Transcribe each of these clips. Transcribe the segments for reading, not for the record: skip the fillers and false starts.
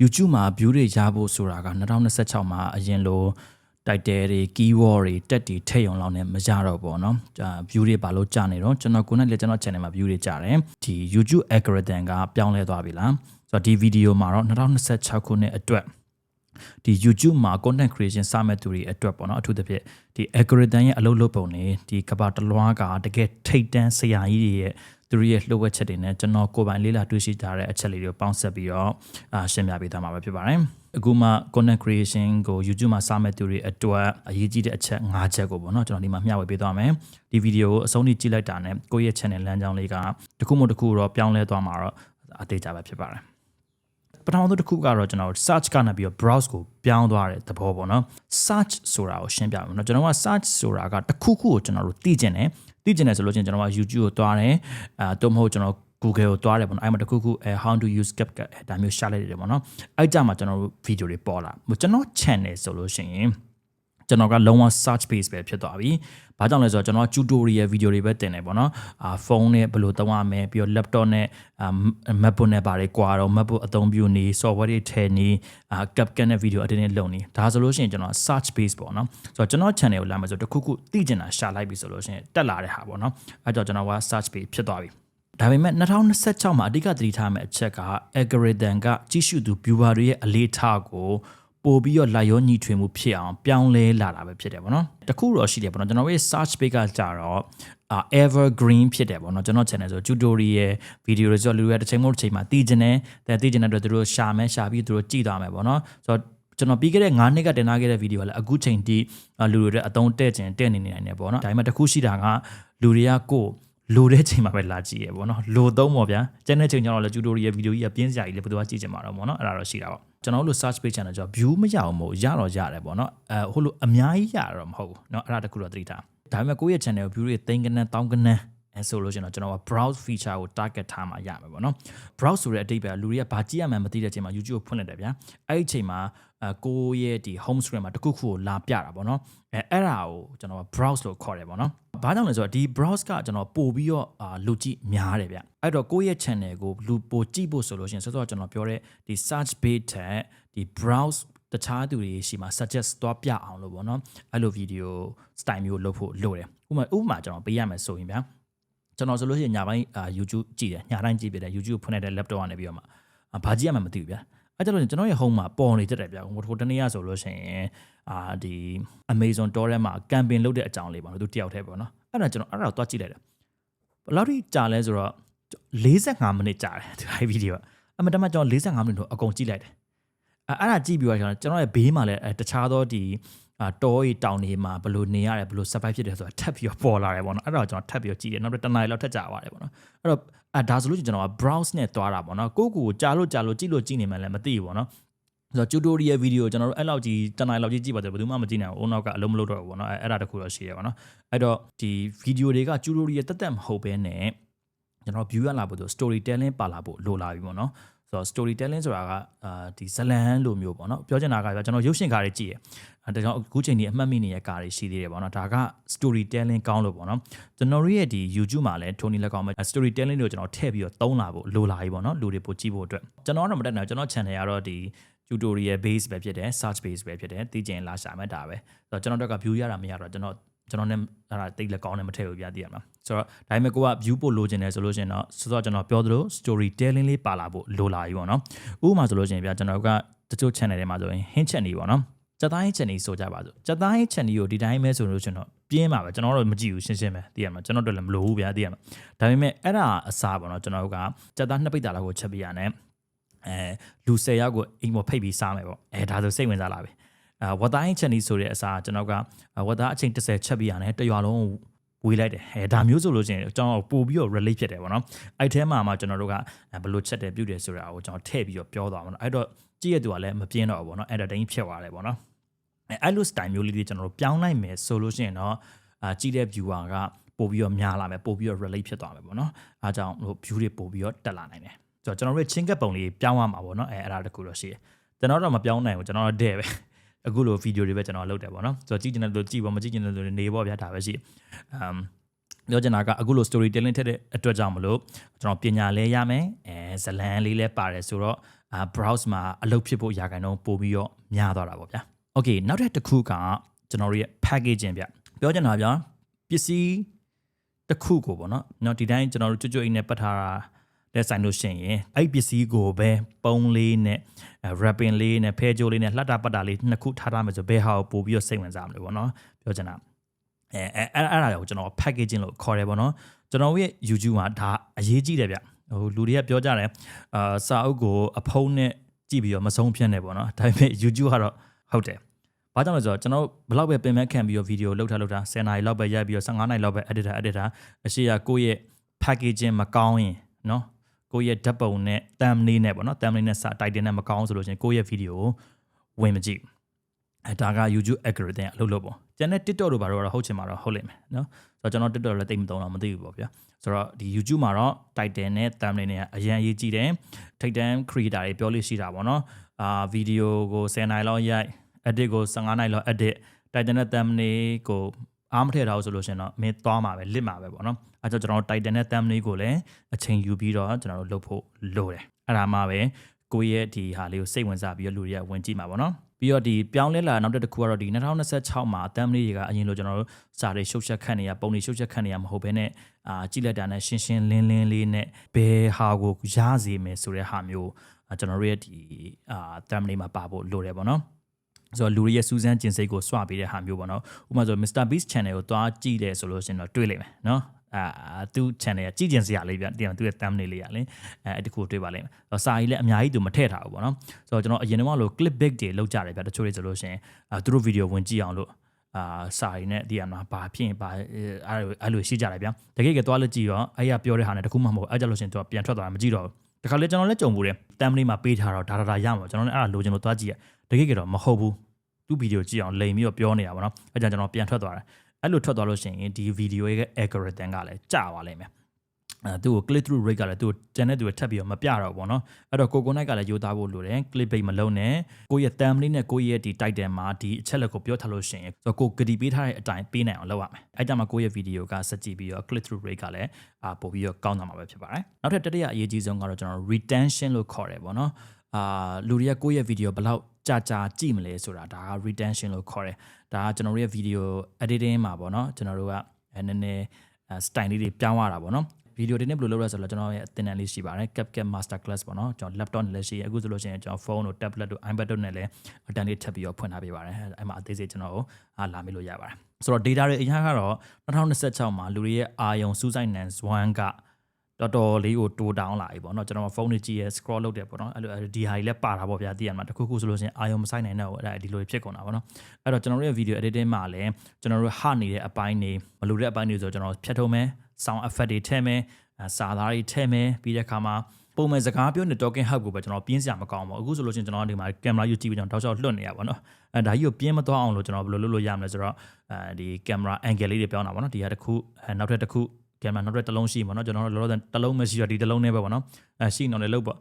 YouTube မှာ view တွေရဖို့ဆိုတာက2026မှာအရင်လို title တွေ keyword တွေတက်တွေထည့်ရုံလောက်နဲ့မရတော့ဘူးเนาะ view တွေဘာလို့ကျနေတော့ကျွန်တော်ကိုယ်နဲ့လည်းကျွန်တော် channel မှာ view တွေကျတယ်ဒီ YouTube algorithm ကပြောင်းလဲသွားပြီလားဆိုတော့ဒီ video မှာတော့2026ခုနှစ်အတွက်ဒီ YouTube မှာ content creation စမဲ့သူတွေအတွက်ပေါ့နော်အထူးသဖြင့်ဒီ algorithm ရဲ့အလုပ်လုပ်ပုံတွေဒီကဘာတလွားကတကယ်ထိတ်တန်းဆရာကြီးတွေရဲ့သူတို့ရဲ့လှုပ်ဝက်ချက်တွေနဲ့ကျွန်တော်ကိုယ်ပိုင်လေးလာတွေ့ရှိကြတဲ့အချက်လေးတွေကိုပေါင်းစပ်ပြီးတော့ရှင်းပြပေးသွားမှာပဲဖြစ်ပါတယ်အခုမှ content creation ကို YouTube မှာစမဲ့သူတွေအတွက်အရေးကြီးတဲ့အချက်၅ချက်ကိုပေါ့နော်ကျွန်တော်ဒီမှာမျှဝေပေးသွားမယ်ဒီ video ကိုအဆုံးထိကြည့်လိုက်တာနဲ့ကိုယ့်ရဲ့ channel လမ်းကြောင်းလေးကတခုမှတခုတော့ပြောင်းလဲသွားမှာတော့အသေးချာပဲဖြစ်ပါတယ်ပထမဆုံးတစ်ခုကတော့ကျွန်တော် search ကနေပြီးတော့ browse ကိုပြောင်းသွားတဲ့သဘောပေါ့နော် search ဆိုတာကိုရှင်းပြမယ်နော်ကျွန်တော်က search ဆိုတာကတစ်ခုခုကိုကျွန်တော်တို့သိကျင်တယ်ဆိုလို့ချင်းကျွန်တော်က YouTube ကိုတွားတယ်တော့မဟုတ်ကျွန်တော် Google ကိုတွားတယ်ပေါ့နော်အဲ့မှာတစ်ခုခုhow to use CapCut ဒါမျိုးရှာလိုက်တယ်ပေါ့နော်အဲ့ကြမှာကျွန်တော်တို့ video တွေပေါ်လာကျွန်တော် channel ဆိုလို့ရှိရင်ကျွန်တော်ကလုံးဝ search base ပဲဖြစ်သွားပြီ။ဘာကြောင့်လဲဆိုတော့ကျွန်တော် tutorial video တွေပဲတင်နေပေါ့နော်။ဖုန်းနဲ့ဘယ်လိုသုံးရမလဲပြီးတော့ laptop နဲ့ MacBook နဲ့ပါတယ်ကွာတော့ MacBook အသုံးပြုနေ software တွေထည့်နေCapCut နဲ့ video editing လုပ်နေဒါဆိုလို့ရှိရင်ကျွန်တော် search base ပေါ့နော်။ဆိုတော့ကျွန်တော် channel ကိုလာမယ်ဆိုတခုခုသိကျင်တာရှာလိုက်ပြီဆိုလို့ရှိရင်တက်လာတဲ့ဟာပေါ့နော်။အဲ့တော့ကျွန်တော်က search base ဖြစ်သွားပြီ။ဒါပေမဲ့2026မှာအဓိကသတိထားမယ့်အချက်က algorithm ကကြီးစုသူ viewer တွေရဲ့အလေးထားကိုပို့ပြီးတော့လိုက်ရောညီထွေမှုဖြစ်အောင်ပြောင်းလဲလာတာပဲဖြစ်တယ်ပေါ့နော်တခုတော့ရှိတယ်ပေါ့နော်ကျွန်တော်ရဲ့ search page ကကြတော့ evergreen ဖြစ်တယ်ပေါ့နော်ကျွန်တော် channel ဆို tutorial video တွေဆိုလူတွေတစ်ချိန်မဟုတ်တစ်ချိန်မှာသိကျင်တယ်သိကျင်တဲ့အတွက်သူတို့ရှာပြီးသူတို့ကြည့်သွားမယ်ပေါ့နော်ဆိုတော့ကျွန်တော်ပြီးခဲ့တဲ့9နှစ်ကတင်ထားခဲ့တဲ့ video ကလည်းအခုချိန်ထိလူတွေအသုံးတက်နေနိုင်တယ်ပေါ့နော်ဒါပေမဲ့တခုရှိတာကလူတွေကကိုလိုတဲ့ချိန်မှာပဲလာကြည့်ရပေါ့နော်လိုသုံးပေါ့ဗျာကျန်တဲ့ချိန်ကျတော့လည်း tutorial video ကြီးကပြင်းစရာကြီးလေဘယ်သူကကြည့်ကြမှာတော့ပေါ့နော်အဲ့ဒါတော့ရှိတာပေါ့ကျွန်တော်တို့ search page channel ကျတော့ view မရအောင်မို့ရတော့ရတယ်ပေါ့နော်ဟိုလိုအများကြီးရတော့မဟုတ်ဘူးเนาะအဲ့ဒါတခုတော့သတိထားဒါပေမဲ့ကိုယ့်ရဲ့ channel ကို view တွေသိန်းကနန်းတောင်းကနန်းဆိုလို့ရှိရင်တော့ကျွန်တော်က browse feature ကို target ထားမှရမယ်ပေါ့နော် browse ဆိုတဲ့အဓိပ္ပာယ်လူတွေကဘာကြည့်ရမှန်းမသိတဲ့အချိန်မှာ YouTube ကိုဖွင့်လိုက်တယ်ဗျာအဲ့ဒီအချိန်မှာကိုယ့်ရဲ့ဒီ home screen မှာတခုခုကိုလာပြတာပေါ့နော်အဲ့ဒါကိုကျွန်တော်က browse လို့ခေါ်တယ်ပေါ့နော်ဘာကြောင့်လဲဆိုတော့ဒီ browse ကကျွန်တော်ပို့ပြီးတော့လူကြည့်များတယ်ဗျအဲ့တော့ကိုယ့်ရဲ့ channel ကိုလူပို့ကြည့်ဖို့ဆိုလို့ရှိရင်စောစောကျွန်တော်ပြောတဲ့ဒီ search page ထက်ဒီ browse တခြားသူတွေရှိမှာ suggest သွားပြအောင်လို့ပေါ့နော်အဲ့လို video style မျိုးလုပ်ဖို့လိုတယ်ဥပမာကျွန်တော်ပေးရမယ်ဆိုရင်ဗျာကျွန်တော်ဆိုလို့ရှိရင်ညပိုင်းYouTube ကြည့်တယ်ညတိုင်းကြည့်ပြတယ် YouTube ဖွင့်တဲ့ laptop ကနေပြီးတော့မှဘာကြည့်ရမှမသိဘူးဗျာအဲ့ကျတော့ကျွန်တော်ရဲ့ home မှာပေါ်နေတတ်တယ်ဗျာဟိုတနေ့ရဆိုလို့ရှိရင်ဒီ Amazon Store ထဲမှာ campaign လုပ်တဲ့အကြောင်းလေးပေါ့နော်သူတယောက်တည်းပေါ့နော်အဲ့ဒါကျွန်တော်အဲ့ဒါကိုသွားကြည့်လိုက်တယ်ဘယ်လောက်ထိကြာလဲဆိုတော့45မိနစ်ကြာတယ်ဒီ video ကအမှန်တမ်းကျွန်တော်45မိနစ်တော့အကုန်ကြည့်လိုက်တယ်အဲ့ဒါကြည့်ပြီးတော့ကျွန်တော်ရဲ့ဘေးမှာလည်းတခြားသောဒီတောရီတောင်တွေမှာဘယ်လိုနေရတယ်ဘယ်လို survive ဖြစ်တယ်ဆိုတာထပ်ပြီးတော့ပေါ်လာတယ်ပေါ့နော်အဲ့ဒါကိုကျွန်တော်ထပ်ပြီးတော့ကြည့်တယ်နောက်တစ်နာရီလောက်ထပ်ကြာသွားတယ်ပေါ့နော်အဲ့တော့ဒါဆိုလို့ကျွန်တော်က browse နဲ့သွားတာပေါ့နော်ကိုကိုကြာလို့ကြည့်နေမှလည်းမသိဘူးပေါ့နော်ဆိုတော့ tutorial video ကျွန်တော်တို့အဲ့လောက်ကြီးတနားလောက်ကြီးကြည့်ပါဆိုဘယ်သူမှမကြည့်နိုင်ဘူး။အိုးနောက်ကအလုံးမလုပ်တော့ဘူးပေါ့နော်။အဲ့ဒါတခုတော့ရှိရပါတော့။အဲ့တော့ဒီ video တွေက tutorial တက်မဟုတ်ဘဲနဲ့ကျွန်တော် view ရလာဖို့ဆို storytelling ပါလာဖို့လိုလာပြီပေါ့နော်။ဆိုတော့ storytelling ဆိုတာကဒီဇလန်းလိုမျိုးပေါ့နော်။ပြောချင်တာကကျွန်တော်ရုပ်ရှင်ကားတွေကြည့်ရ။ဒါကြောင့်အခုချိန်ဒီအမှတ်မိနေတဲ့ကားတွေရှိသေးတယ်ပေါ့နော်။ဒါက storytelling ကောင်းလို့ပေါ့နော်။ကျွန်တော်တို့ရဲ့ဒီ YouTube မှာလည်း Tony လက်ကောင်းမဲ့ storytelling ကိုကျွန်တော်ထည့်ပြီးတော့သုံးလာဖို့လိုလာပြီပေါ့နော်။လူတွေပိုကြည့်ဖို့အတွက်ကျွန်တော်တော့မတက်နိုင်ကျွန်တော် channel ကတော့ဒီtutorial base ပဲဖြစ်တယ် search base ပဲဖြစ်တယ်သိကျင်လာရှာမဲ့တာပဲဆိုတော့ကျွန်တော်တို့က view ရတာမရတော့ကျွန်တော်နဲ့အဲ့ဒါတိတ်လက်ကောင်းနဲ့မထည့်ဘူးပြသိရမှာဆိုတော့ဒါပေမဲ့ကိုက view ပို့လိုချင်တယ်ဆိုလို့ရှိရင်တော့ဆိုတော့ကျွန်တော်ပြောသလို storytelling လေးပါလာဖို့လိုလာပြီပေါ့နော်ဥပမာဆိုလို့ရှိရင်ဗျာကျွန်တော်ကတချို့ channel တွေမှာဆိုရင် hint chat နေပေါ့နော်စက်သားဟင်း channel ဆိုကြပါစို့စက်သားဟင်း channel ကိုဒီတိုင်းပဲဆိုလို့ကျွန်တော်ပြင်းပါပဲကျွန်တော်တော့မကြည့်ဘူးရှင်းပဲသိရမှာကျွန်တော်တို့လည်းမလိုဘူးဗျာသိရမှာဒါပေမဲ့အဲ့ဒါအစားပေါ့နော်ကျွန်တော်တို့ကစက်သား2ပိတ်တာလောက်ကိုချက်ပြရနဲ့လူ10ယောက်ကိုအိမ်ပေါ်ဖိတ်ပြီးစားမယ်ပေါ့ဒါဆိုစိတ်ဝင်စားလာပြီဝတ်သားဟင်းချက်နီးဆိုတဲ့အစားကျွန်တော်ကဝတ်သားအချိန်30ချက်ပြရနဲ့တရွာလုံးဝေးလိုက်တယ်ဒါမျိုးဆိုလို့ရှိရင်ကျွန်တော်ပို့ပြီးတော့ relate ဖြစ်တယ်ပေါ့နော်အဲ့ထဲမှာကျွန်တော်တို့ကဘယ်လိုချက်တယ်ပြုတ်တယ်ဆိုတာကိုကျွန်တော်ထည့်ပြီးတော့ပြောသွားမှာနော်အဲ့တော့ကြည့်ရသူကလည်းမပြင်းတော့ဘူးပေါ့နော် editing ဖြစ်သွားတယ်ပေါ့နော်အဲ့လို style မျိုးလေးတွေကျွန်တော်တို့ပြောင်းလိုက်မယ်ဆိုလို့ရှိရင်တော့ကြည့်တဲ့ viewer ကပို့ပြီးတော့များလာမယ်ပို့ပြီးတော့ relate ဖြစ်သွားမယ်ပေါ့နော်အားကြောင့် view တွေပို့ပြီးတော့တက်လာနိုင်တယ်ဆိုတော့ကျွန်တော်တို့ချင်းကပ်ပုံလေးပြောင်းရမှာပေါ့နော်အဲ့ဒါတခုတော့ရှိတယ်ကျွန်တော်တော့မပြောင်းနိုင်ဘူးကျွန်တော်တော့တဲ့ပဲအခုလိုဗီဒီယိုတွေပဲကျွန်တော်လုပ်တယ်ပေါ့နော်ဆိုတော့ကြည့်ချင်တဲ့လူကြည့်ပေါ့မကြည့်ချင်တဲ့လူနေပေါ့ဗျာဒါပဲရှိ ပြောချင်တာကအခုလို storytelling ထက်တဲ့အတွက်ကြောင့်မလို့ကျွန်တော်ပညာလဲရမယ်ဇလန်လေးလဲပါတယ်ဆိုတော့browse မှာအလုပ်ဖြစ်ဖို့ရာခိုင်နှုန်းပို့ပြီးတော့များသွားတာပေါ့ဗျာ okay နောက်တစ်ခုကကျွန်တော်တို့ရဲ့ packaging ဗျပြောချင်တာဗျပစ္စည်းတစ်ခုကိုပေါ့နော်ဒီတိုင်းကျွန်တော်တို့ကြွအိမ်နဲ့ပတ်ထားတာလက်ဆိုင်လို့ရှိရင်အဲ့ပစ္စည်းကိုပဲပုံးလေးနဲ့ wrapping လေးနဲ့ဖဲကြိုးလေးနဲ့လှတာပတ်တာလေးနှစ်ခုထားမယ်ဆိုဘယ်ဟာကိုပို့ပြီးတော့စိတ်ဝင်စားမလဲပေါ့နော်ပြောချင်တာအဲ့ဒါကိုကျွန်တော် packaging လို့ခေါ်တယ်ပေါ့နော်ကျွန်တော်ရဲ့ YouTube မှာဒါအရေးကြီးတယ်ဗျဟိုလူတွေကပြောကြတယ်စာအုပ်ကိုအဖုံးနဲ့ကြည့်ပြီးတော့မဆုံးဖြတ်နဲ့ပေါ့နော်ဒါပေမဲ့ YouTube ကတော့ဟုတ်တယ်ဘာကြောင့်လဲဆိုတော့ကျွန်တော်ဘလောက်ပဲပင်မခံပြီးတော့ဗီဒီယိုလောက်ထား10နာရီလောက်ပဲရိုက်ပြီးတော့15နာရီလောက်ပဲ editor အရှိရကိုယ့်ရဲ့ packaging မကောင်းရင်နော်ကိုယ့်ရဲ့ဓာတ်ပုံနဲ့ thumbnail နဲ့ပေါ့နော် thumbnail နဲ့စာ title နဲ့မကောင်းဆိုလို့ရှိရင်ကိုယ့်ရဲ့ဗီဒီယိုကိုဝင်မကြည့်ဒါက YouTube algorithm အလုပ်လုပ်ပေါ့ကျန်တဲ့ TikTok တို့ဘာလို့တော့ဟုတ်ချင်မှာတော့ဟုတ်လိမ့်မယ်နော်ဆိုတော့ကျွန်တော် TikTok လည်းတိတ်မသုံးတော့မသိဘူးပေါ့ဗျာဆိုတော့ဒီ YouTube မှာတော့ title နဲ့ thumbnail နဲ့အရင်အရေးကြီးတယ်ထိပ်တန်း creator တွေပြောလို့ရှိတာပေါ့နော်ဗီဒီယိုကို10နာရီလောက်ရိုက် edit ကို15နာရီလောက် edit title နဲ့ thumbnail ကိုအားမထည့်ထားဘူးဆိုလို့ရှိရင်တော့မင်းသွားမှာပဲလစ်မှာပဲပေါ့နော်အဲကြောင့်ကျွန်တော် title နဲ့ thumbnail ကိုလည်းအချိန်ယူပြီးတော့ကျွန်တော်တို့လုပ်ဖို့လိုတယ်အဲ့ဒါမှပဲကိုယ့်ရဲ့ဒီဟာလေးကိုစိတ်ဝင်စားပြီးတော့လူတွေကဝင်ကြည့်မှာပေါ့နော်ပြီးတော့ဒီပြောင်းလဲလာနောက်တစ်ခုကတော့ဒီ2026မှာ thumbnail တွေကအရင်လိုကျွန်တော်တို့စာတွေရှုပ်ချက်ခတ်နေရပုံတွေရှုပ်ချက်ခတ်နေရမဟုတ်ဘဲနဲ့ကြည့်လိုက်တာနဲ့ရှင်းရှင်းလင်းလင်းလေးနဲ့ဘယ်ဟာကိုရစေမယ်ဆိုတဲ့ဟာမျိုးကျွန်တော်တို့ရဲ့ဒီthumbnail မှာပါဖို့လိုတယ်ပေါ့နော်ဆိုတော့လူတွေရဲ့စူးစမ်းကျင်စိတ်ကိုစွပေးတဲ့ဟာမျိုးပေါ့နော်ဥပမာဆို Mr Beast channel ကိုသွားကြည့်တယ်ဆိုလို့ရှိရင်တော့တွေ့လိမ့်မယ်နော်သူ channel ကကြည့်ကျင်စရာလေးဗျတင်သူရဲ့ thumbnail လေးကလေအဲ့တခုတွေ့ပါလိမ့်မယ်စာကြီးလည်းအများကြီးသူမထည့်ထားဘူးပေါ့နော်ဆိုတော့ကျွန်တော်အရင်တော့လို့ clip bait တွေလောက်ကြတယ်ဗျတချို့တွေဆိုလို့ရှိရင်သူတို့ video ဝင်ကြည့်အောင်လို့စာရင်းနဲ့ဒီအမှာဘာဖြစ်ရင်ဘာအဲ့လိုရှိကြတယ်ဗျတကယ်သွားလက်ကြည့်ရောအဲ့ရပြောတဲ့ဟာနဲ့တခုမှမဟုတ်အဲ့ကြလို့ရှိရင်သူကပြန်ထွက်သွားတာမကြည့်တော့ဘူးတခါလေကျွန်တော်လည်းကြုံဘူးတယ် thumbnail မှာပေးထားတော့ဒါရမှာကျွန်တော်လည်းအဲ့ဒါလိုချင်လို့သွားကြည့်ရတကယ်ကတော့မဟုတ်ဘူးသူ့ဗီဒီယိုကြည့်အောင်လိမ်ပြီးတော့ပြောနေတာပေါ့နော်အဲ့ကြောင့်ကျွန်တော်ပြန်ထွက်သွားတယ်အဲ့လိုထွက်သွားလို့ရှိရင်ဒီဗီဒီယိုရဲ့ algorithm ကလည်းကျသွားလိမ့်မယ်သူ့ကို click through rate ကလည်းသူ့ကျန်တဲ့သူထပ်ပြီးတော့မပြတော့ဘူးပေါ့နော်အဲ့တော့ကိုနိုင်ကလည်းယူသားဖို့လိုတယ် click bait မလုံးနဲ့ကိုရဲ့ thumbnail နဲ့ကိုရဲ့ဒီ title မှာဒီအချက်လက်ကိုပြောထားလို့ရှိရင်ဆိုတော့ကိုဂတိပေးထားတဲ့အတိုင်းပေးနိုင်အောင်လုပ်ရမယ်အဲ့ကြမှာကိုရဲ့ဗီဒီယိုကစက်ကြည့်ပြီးတော့ click through rate ကလည်းပို့ပြီးတော့ကောင်းသွားမှာပဲဖြစ်ပါတယ်နောက်ထပ်တတိယအရေးကြီးဆုံးကတော့ကျွန်တော် retention လို့ခေါ်တယ်ပေါ့နော်လူတွေကကိုရဲ့ဗီဒီယိုဘယ်လောက်ကြာကြည့်မလဲဆိုတာဒါက retention လို့ခေါ်တယ်ဒါကကျွန်တော်တို့ရဲ့ video editing မှာပေါ့နော်ကျွန်တော်တို့ကနည်းနည်း style လေးတွေပြောင်းရတာပေါ့နော်ဗီဒီယိုတွေနဲ့ဘယ်လိုလုပ်လဲဆိုတော့ကျွန်တော်ရဲ့အသင်တန်းလေးရှိပါတယ် CapCut Master Class ပေါ့နော်ကျွန်တော် laptop နဲ့လည်းရှိအခုဆိုလို့ရှိရင်ကျွန်တော် phone တို့ tablet တို့ iPad တို့နဲ့လည်းအတန်းလေးထပ်ပြီးတော့ဖွင့်ထားပေးပါတယ်အဲ့မှာအသေးစိတ်ကျွန်တော်ကိုလာမေးလို့ရပါတယ်ဆိုတော့ data တွေအရင်ကတော့2026မှာလူတွေရဲ့အာယုံစူးစိုက်နံ1ကတော်တော်လေးကိုတိုးတောင်းလာပြီပေါ့နော်ကျွန်တော်ဖုန်းတွေကြည့်ရ scroll လုပ်တယ်ပေါ့နော်အဲ့လိုဒီဟာကြီးလည်းပါတာပေါ့ဗျာသိရမှာတခုခုဆိုလို့ရှိရင်အာယုံမဆိုင်နိုင်တော့အဲ့ဒါဒီလိုဖြစ်ကုန်တာပေါ့နော်အဲ့တော့ကျွန်တော်တို့ရဲ့ video editing မှာလည်းကျွန်တော်တို့ဟနေတဲ့အပိုင်းတွေမလိုတဲ့အပိုင်းတွေဆိုကျွန်တော်ဖြတ်ထုံးမယ် sound effect တွေထည့်မယ်စာသားတွေထည့်မယ်ပြီးတဲ့အခါမှာပုံမှန်စကားပြောနေ talking hub ကိုပဲကျွန်တော်ပြင်းစရာမကောင်းပါဘူးအခုဆိုလို့ရှိရင်ကျွန်တော်ဒီမှာ camera ယူကြည့်ပြီးကျွန်တော်တောက်လျှောက်လွတ်နေရပါတော့ဒါကြီးကိုပြင်းမသွားအောင်လို့ကျွန်တော်ဘယ်လိုလုပ်လို့ရမလဲဆိုတော့ဒီ camera angle လေးတွေပြောင်းတာပေါ့နော်ဒီဟာတစ်ခုနောက်ထပ်တစ်ခုကင်မရာနောက်တစ်လုံးရှိပါတော့ကျွန်တော်တို့လောလောဆယ်တစ်လုံးမရှိတော့ဒီတစ်လုံးနဲ့ပဲပေါ့နော်ရှိနေတယ်လို့ပေါ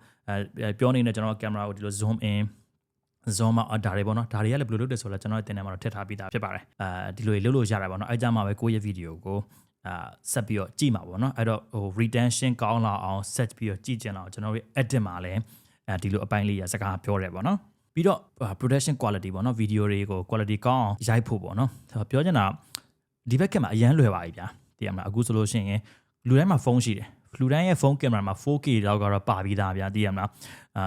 ့ပြောနေတယ်ကျွန်တော်ကင်မရာကိုဒီလို zoom in zoom out ဒါတွေပေါ့နော်ဒါတွေကလည်းဘယ်လိုလုပ်တယ်ဆိုတော့ကျွန်တော်တင်ထဲမှာတော့ထည့်ထားပြီးသားဖြစ်ပါတယ်ဒီလိုလုပ်လို့ရတယ်ပေါ့နော်အဲကြမှာပဲကိုယ့်ရဲ့ဗီဒီယိုကိုဆက်ပြီးတော့ကြည့်မှာပေါ့နော်အဲ့တော့ဟို retention ကောင်းလာအောင် set ပြီးတော့ကြည့်ကြအောင်ကျွန်တော်တို့ edit မှာလည်းဒီလိုအပိုင်းလေးရစကားပြောတယ်ပေါ့နော်ပြီးတော့ production quality ပေါ့နော်ဗီဒီယိုတွေကို quality ကောင်းအောင်ရိုက်ဖို့ပေါ့နော်ပြောချင်တာဒီဘက်ကမှာအရန်လွယ်ပါပြီဗျာသိရမလားအခုဆိုလို့ရှိရင်လူတိုင်းမှာဖုန်းရှိတယ်လူတိုင်းရဲ့ဖုန်းကင်မရာမှာ 4K လောက်ကတော့ပါပြီးသားဗျာသိရမလာ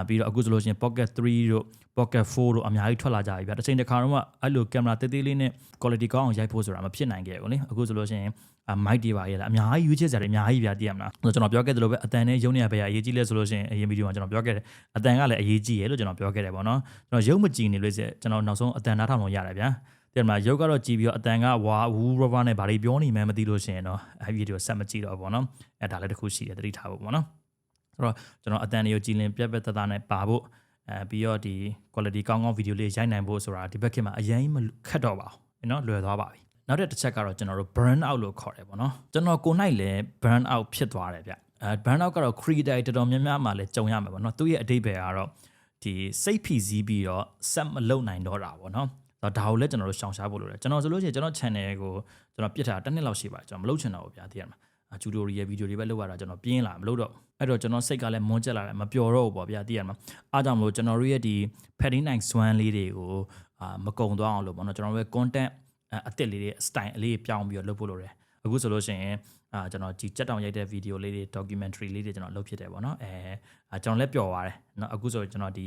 းပြီးတော့အခုဆိုလို့ရှိရင် Pocket 3တို့ Pocket 4တို့အများကြီးထွက်လာကြပြီဗျာတစ်ချိန်တစ်ခါတော့အဲ့လိုကင်မရာသေးသေးလေးနဲ့ quality ကောင်းအောင်ရိုက်ဖို့ဆိုတာမဖြစ်နိုင်ခဲ့ဘူးလေအခုဆိုလို့ရှိရင် mic တွေပါရလားအများကြီးရွေးချယ်စရာတွေအများကြီးဗျာသိရမလားဆိုတော့ကျွန်တော်ပြောခဲ့သလိုပဲအတန်နဲ့ရုပ်နေရပဲအရေးကြီးလဲဆိုလို့ရှိရင်အရင်ဗီဒီယိုမှာကျွန်တော်ပြောခဲ့တယ်အတန်ကလည်းအရေးကြီးရလို့ကျွန်တော်ပြောခဲ့တယ်ပေါ့နော်ကျွန်တော်ရုပ်မကြည့်နေလို့ကျွန်တော်နောက်ဆုံးအတန်နားထောင်လို့ရတယ်ဗျာဒီမှာရုပ်ကတော့ကြည့်ပြီးတော့အတန်ကဝါဝူးရဘာနဲ့ဘာတွေပြောနေမှန်းမသိလို့ရှိရင်တော့အဲ့ဗီဒီယိုဆက်မကြည့်တော့ဘူးပေါ့နော်ဒါလည်းတစ်ခုရှိတယ်သတိထားဖို့ပေါ့နော်ဆိုတော့ကျွန်တော်အတန်တွေကိုကြည်လင်ပြက်သက်သက်နဲ့ပါဖို့ပြီးတော့ဒီ quality ကောင်းဗီဒီယိုလေးရိုက်နိုင်ဖို့ဆိုတာဒီဘက်ခင်မှာအရင်မခက်တော့ပါဘူးနော်လွယ်သွားပါပြီနောက်တစ်ချက်ကတော့ကျွန်တော်တို့ burn out လို့ခေါ်တယ်ပေါ့နော်ကျွန်တော်ကိုနိုင်လည်း burn out ဖြစ်သွားတယ်ဗျburn out ကတော့ creator တော်တော်များများမှလည်းကြုံရမှာပေါ့နော်သူ့ရဲ့အဓိပ္ပာယ်ကတော့ဒီစိတ်ဖိစီးပြီးတော့ဆက်မလုပ်နိုင်တော့တာပေါ့နော် ဒါကိုလည်းကျွန်တော်တို့ရှောင်ရှားဖို့လိုတယ်ကျွန်တော်ဆိုလို့ရှိရင်ကျွန်တော် channel ကိုကျွန်တော်ပြစ်ထားတစ်နှစ်လောက်ရှိပါကျွန်တော်မလုပ်ချင်တော့ဘူးဗျာသိရမှာကျူတိုရီယယ်ဗီဒီယိုတွေပဲလုပ်ရတာကျွန်တော်ပြင်းလာမလုပ်တော့အဲ့တော့ကျွန်တော်စိတ်ကလည်းမွန်းကျက်လာတယ်မပျော်တော့ဘူးပေါ့ဗျာသိရမှာအားကြောင့်မလို့ကျွန်တော်တို့ရဲ့ဒီ Petty Night Swan လေးတွေကိုမကုံသွားအောင်လို့ပေါ့နော်ကျွန်တော်တို့ရဲ့ content အစ်စ်လေးတွေ style လေးပြောင်းပြီးတော့လုပ်ဖို့လိုတယ်အခုဆိုလို့ရှိရင်ကျွန်တော်ဒီကြက်တောင်ရိုက်တဲ့ video လေးတွေ documentary လေးတွေကျွန်တော်လုပ်ဖြစ်တယ်ပေါ့နော်ကျွန်တော်လည်းပျော်သွားတယ်เนาะအခုဆိုကျွန်တော်ဒီ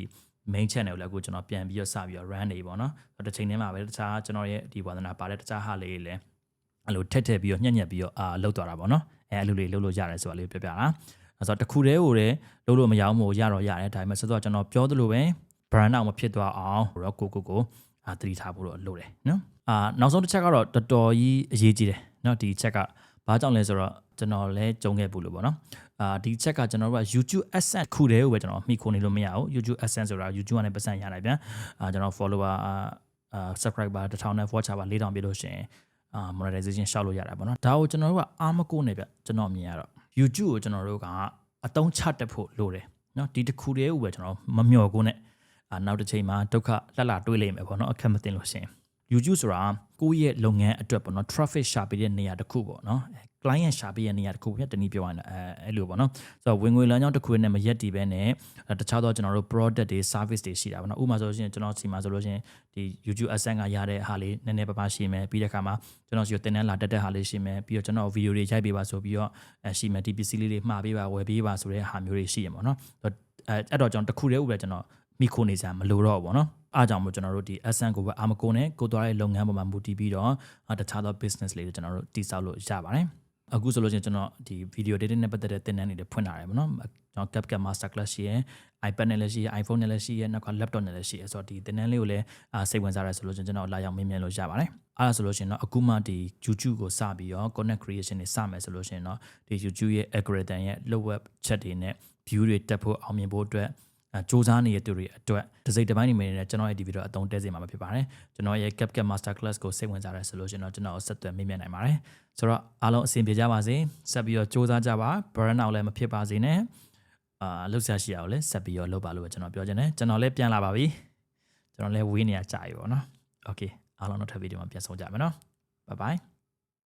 main channel ကိုလည်းအခုကျွန်တော်ပြန်ပြီးတော့စပြီးတော့ run နေပေါ့နော်တစ်ချိန်တည်းမှာပဲတခြားကျွန်တော်ရဲ့ဒီဝါသနာပါတဲ့တခြားဟာလေးတွေလည်းအဲ့လိုထက်ပြီးတော့ညှက်ပြီးတော့လောက်သွားတာပေါ့နော်အဲ့လိုလေးလုပ်လို့ရတယ်ဆိုတာလေးပြောပြတာအဲ့ဆိုတခုတည်းကိုလည်းလုပ်လို့မရအောင်မို့ရတော့ရတယ်ဒါပေမဲ့ဆက်တော့ကျွန်တော်ပြောသလိုပဲ brand out မဖြစ်သွားအောင်တော့ကိုသတိထားဖို့တော့လုပ်တယ်နော်နောက်ဆုံးတစ်ချက်ကတော့တော်တော်ကြီးအရေးကြီးတယ်နော်ဒီချက်ကဘာကြောင့်လဲဆိုတော့ကျွန်တော်လည်းကြုံခဲ့ဘူးလို့ပေါ့နော်ဒီချက်ကကျွန်တော်တို့က YouTube AdSense ခုတည်းကိုပဲကျွန်တော်မှီခိုနေလို့မရဘူး YouTube AdSense ဆိုတာ YouTube ကနေပတ်စံရနိုင်ပြန်ကျွန်တော် follower subscriber 1000 နဲ့ watcher ပါ4000ပြည့်လို့ရှိရင်monetization ရှောက်လို့ရတာပေါ့နော်ဒါကိုကျွန်တော်တို့ကအားမကိုးနေဗျကျွန်တော်မြင်ရတော့ YouTube ကိုကျွန်တော်တို့ကအသုံးချတတ်ဖို့လိုတယ်နော်ဒီတစ်ခုတည်းကိုပဲကျွန်တော်မမျှော်ကိုနဲ့နောက်တစ်ချိန်မှာဒုက္ခလက်တွေးလိမ့်မယ်ပေါ့နော်အခက်မသိလို့ရှိရင် YouTube ဆိုတာကိုယ့်ရဲ့လုပ်ငန်းအတွက်ပေါ့နော် traffic ရှာပေးတဲ့နေရာတစ်ခုပေါ့နော် client ရှာပေးတဲ့နေရာတစ်ခုပြတနည်းပြောရရင်အဲ့လိုပေါ့နော်ဆိုတော့ဝင်ငွေလမ်းကြောင်းတစ်ခုနဲ့မရက်တည်ပဲနဲ့တခြားသောကျွန်တော်တို့ product တွေ service တွေရှိတာပေါ့နော်ဥပမာဆိုလို့ရှိရင်ကျွန်တော်စီမှာဆိုလို့ရှိရင်ဒီ YouTube AdSense ကရတဲ့ဟာလေးနည်းနည်းပါးပါးရှိမယ်ပြီးတဲ့အခါမှာကျွန်တော်စီကိုတင်တန်းလာတက်တဲ့ဟာလေးရှိမယ်ပြီးတော့ကျွန်တော်ဗီဒီယိုတွေရိုက်ပေးပါဆိုပြီးတော့ရှိမယ်ဒီ PC လေးတွေမှာပေးပါဝယ်ပေးပါဆိုတဲ့ဟာမျိုးတွေရှိရမှာနော်အဲ့တော့ကျွန်တော်တစ်ခုတည်းဥပဒေကျွန်တော်မိခိုနေစရာမလိုတော့ဘူးပေါ့နော်အားကြောင့်မို့ကျွန်တော်တို့ဒီ AdSense ကိုပဲအာမကုန်နဲ့ကိုသွားတဲ့လုပ်ငန်းပေါ်မှာမူတည်ပြီးတော့တခြားသော business လေးတွေကျွန်တော်တို့တည်ဆောက်လို့ရပါတယ်အခုဆိုလို့ချင်းကျွန်တော်ဒီ video editing နဲ့ပတ်သက်တဲ့သင်တန်းတွေဖွင့်လာတယ်ပေါ့နော်ကျွန်တော် CapCut Master Class ရှိရယ် iPad နဲ့လည်းရှိရယ် iPhone နဲ့လည်းရှိရယ်နောက်က laptop နဲ့လည်းရှိရယ်ဆိုတော့ဒီသင်တန်းလေးကိုလည်းစိတ်ဝင်စားရဲဆိုလို့ချင်းကျွန်တော်လာရောက်မေးမြန်းလို့ရပါတယ်အဲ့ဒါဆိုလို့ချင်းတော့အခုမှဒီ YouTube ကိုစပြီးတော့ content creation တွေစမယ်ဆိုလို့ချင်းတော့ဒီ YouTube ရဲ့ algorithm ရဲ့ low web chat တွေနဲ့ view တွေတက်ဖို့အောင်မြင်ဖို့အတွက်စူးစမ်းနေတဲ့သူတွေအတွက်တစ်စိတ်တစ်ပိုင်းနေနေနဲ့ကျွန်တော်ရဲ့ဒီဗီဒီယိုအသုံးတဲစေမှာဖြစ်ပါတယ်ကျွန်တော်ရဲ့ CapCut Master Class ကိုစိတ်ဝင်စားရဲဆိုလို့ကျွန်တော်ဆက်သွယ်မေးမြန်းနိုင်ပါတယ်ဆိုတော့အားလုံးအဆင်ပြေကြပါစေဆက်ပြီးတော့စူးစမ်းကြပါ burn out လည်းမဖြစ်ပါစေနဲ့လှုပ်ရှားရှိရအောင်လည်းဆက်ပြီးတော့လုပ်ပါလို့ကျွန်တော်ပြောချင်တယ်ကျွန်တော်လည်းပြန်လာပါပြီကျွန်တော်လည်းဝေးနေရကြာပြီပေါ့နော် okay အားလုံးတော့ထပ်ဗီဒီယိုမှာပြန်ဆုံကြမယ်နော် bye bye